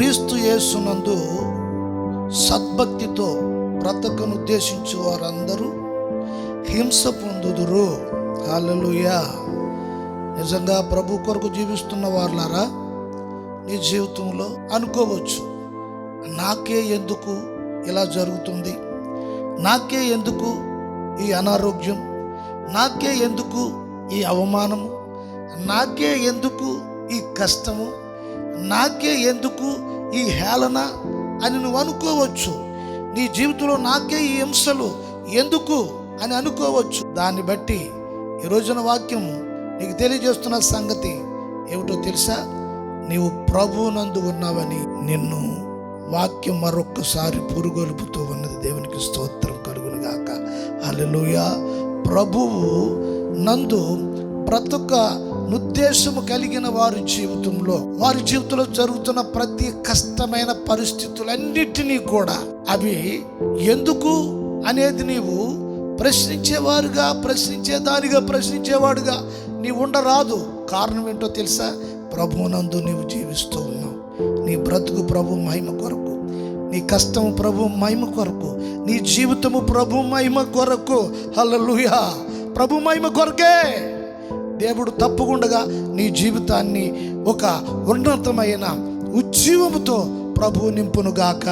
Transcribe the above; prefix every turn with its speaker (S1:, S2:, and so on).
S1: క్రీస్తు యేసునందు సద్భక్తితో బ్రతకను ఉద్దేశించు వారందరూ హింస పొందుదురు. హల్లెలూయా. నిజంగా ప్రభు కొరకు జీవిస్తున్న వాళ్ళారా, నీ జీవితంలో అనుకోవచ్చు, నాకే ఎందుకు ఇలా జరుగుతుంది, నాకే ఎందుకు ఈ అనారోగ్యం, నాకే ఎందుకు ఈ అవమానము, నాకే ఎందుకు ఈ కష్టము, నాకే ఎందుకు ఈ హేళన అని నువ్వు అనుకోవచ్చు. నీ జీవితంలో నాకే ఈ హింసలు ఎందుకు అని అనుకోవచ్చు. దాన్ని బట్టి ఈ రోజున వాక్యం నీకు తెలియజేస్తున్న సంగతి ఏమిటో తెలుసా? నీవు ప్రభువునందు ఉన్నావని నిన్ను వాక్యం మరొక్కసారి పురుగొలుపుతూ ఉన్నది. దేవునికి స్తోత్రం కలుగును గాక. హల్లెలూయా. ప్రభువు నందు బ్రతుక ఉద్దేశము కలిగిన వారి జీవితంలో జరుగుతున్న ప్రతి కష్టమైన పరిస్థితులన్నిటినీ కూడా అవి ఎందుకు అనేది నీవు ప్రశ్నించేవాడుగా నీవు ఉండరాదు. కారణం ఏంటో తెలుసా? ప్రభువునందు నీవు జీవిస్తూ ఉన్నావు. నీ బ్రతుకు ప్రభు మహిమ కొరకు, నీ కష్టము ప్రభు మహిమ కొరకు, నీ జీవితము ప్రభు మహిమ కొరకు. హల్లెలూయా. ప్రభు మహిమ కొరకే దేవుడు తప్పకుండా నీ జీవితాన్ని ఒక ఉన్నతమైన ఉజ్జీవముతో ప్రభు నింపునుగాక.